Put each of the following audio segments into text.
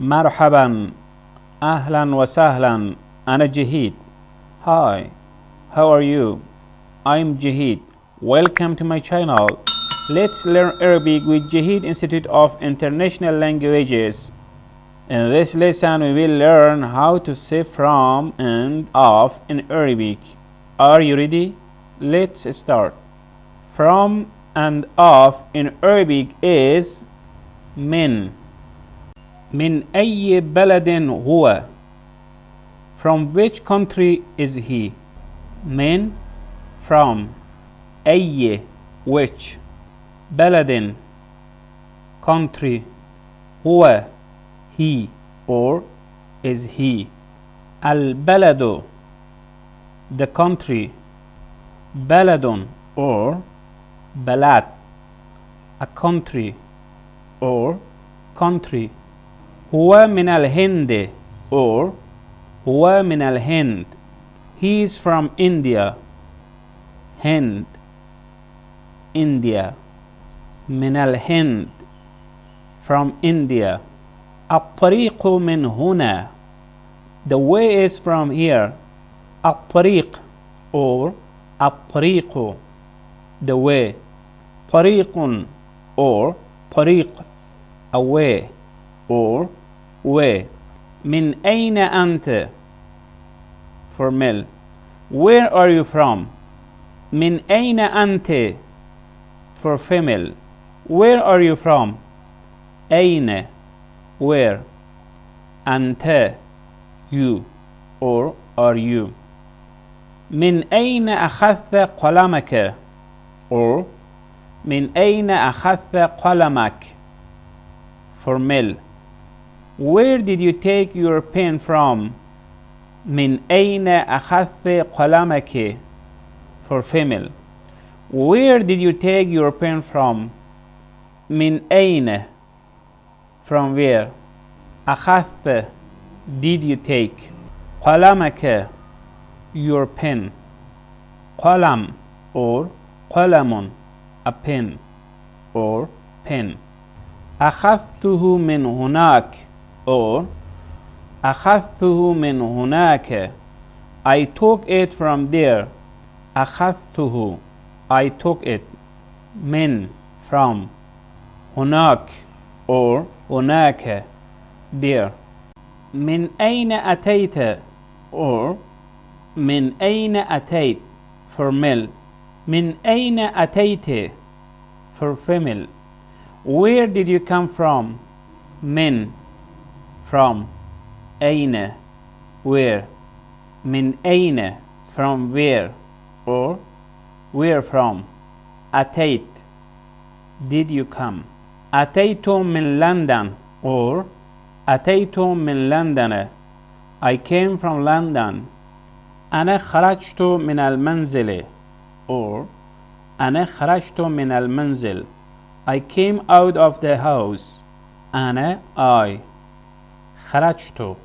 مرحبا أهلا وسهلا أنا جهيد. Hi, how are you? I'm Jaheed. Welcome to my channel. Let's learn Arabic with Jaheed Institute of International Languages. In this lesson we will learn how to say from and of in Arabic. Are you ready? Let's start. From and of in Arabic is من. من أي بلد هو? From which country is he? من from أي which بلد country هو he or is he البلد the country بلد or بلد a country or country هو من الهند or هو من الهند he is from India هند India من الهند from India الطريق من هنا the way is from here الطريق or الطريق the way طريق or طريق a way or way من أين أنت for male where are you from من أين أنت for female where are you from أين where أنت you or are you من أين أخذت قلمك or من أين أخذت قلمك for male where did you take your pen from من أين أخذت قلمك for female where did you take your pen from من أين from where أخذت did you take قلمك your pen قلم or قلم a pen or pen أخذته من هناك or أخذته من هناك I took it from there أخذته I took it من from هناك or هناك there من أين أتيت or من أين أتيت for male من أين أتيت for female where did you come from من from أين where من أين from where or where from أتيت did you come أتيت من لندن or أتيت من لندن I came from London أنا خرجت من المنزل or أنا خرجت من المنزل I came out of the house أنا I خرجت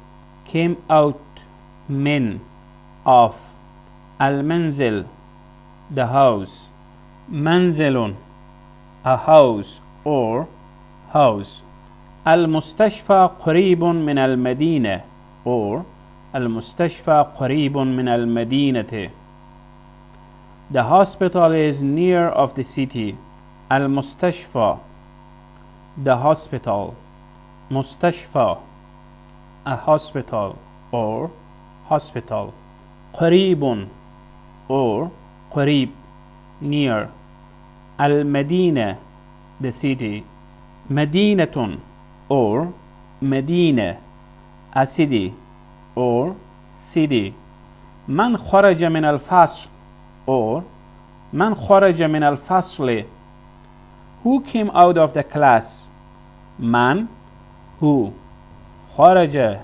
came out من of المنزل the house منزل a house or house المستشفى قريب من المدينة or المستشفى قريب من المدينة the hospital is near of the city المستشفى the hospital مستشفى a hospital or hospital قريب or قريب near المدينة the city مدينة or مدينة a city or city من خرج من الفصل or من خرج من الفصل who came out of the class من who خرج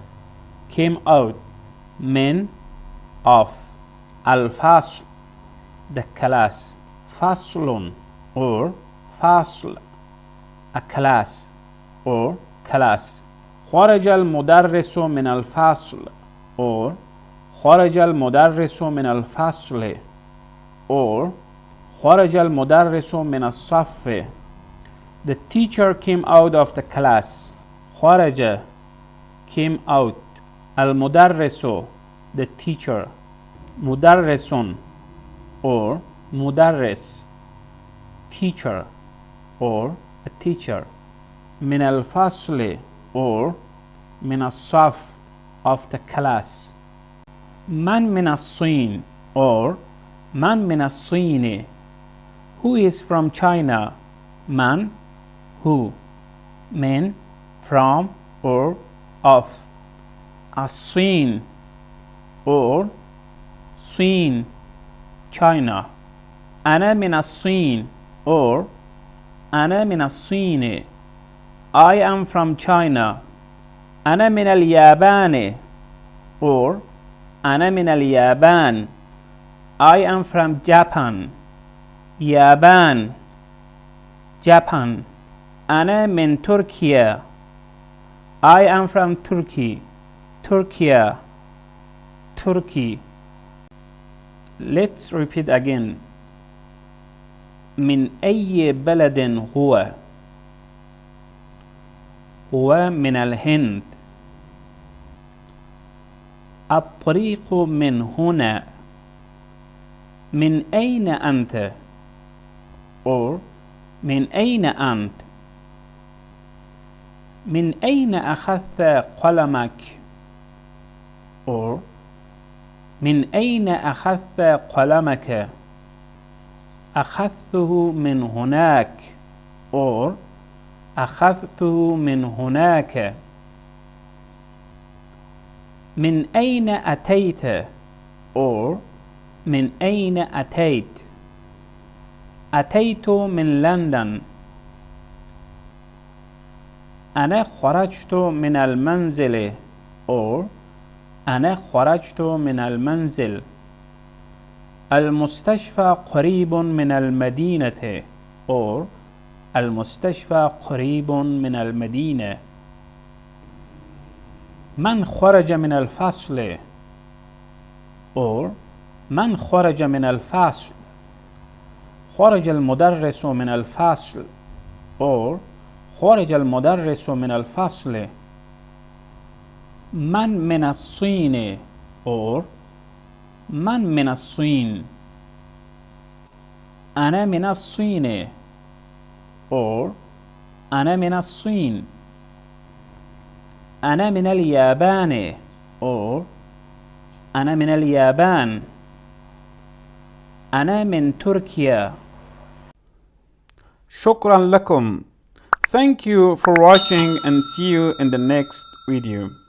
came out من of الفصل the class فصل or فصل a class or class خرج المدرس من الفصل or خرج المدرس من الفصل or خرج المدرس من الصف the teacher came out of the class خرج came out. المدرس the teacher. مدرس or مدرس teacher or a teacher. من الفصل or من الصف of the class. من الصين or من الصين. Who is from China? Man, who. من from or of. الصين or صين China. أنا من الصين or أنا من الصين. I am from China. أنا من اليابان or أنا من اليابان. I am from Japan. يابان Japan. أنا من تركيا. I am from Turkey. Turkey Turkey. Let's repeat again. من أي بلد هو؟ هو من الهند. الطريق من هنا. من أين أنت؟ or من أين أنت؟ من أين أخذت قلمك؟ or من أين أخذت قلمك؟ أخذته من هناك or أخذته من هناك. من أين أتيت or من أين أتيت؟ أتيت من لندن. أنا خرجت من المنزل or أنا خرجت من المنزل. المستشفى قريب من المدينة or المستشفى قريب من المدينة. من خرج من الفصل or من خرج من الفصل. خرج المدرس من الفصل or خرج المدرس من الفصل. من الصين or من الصين. أنا من الصين or أنا من الصين. أنا من اليابان or أنا من اليابان. أنا من تركيا. شكرا لكم. Thank you for watching and see you in the next video.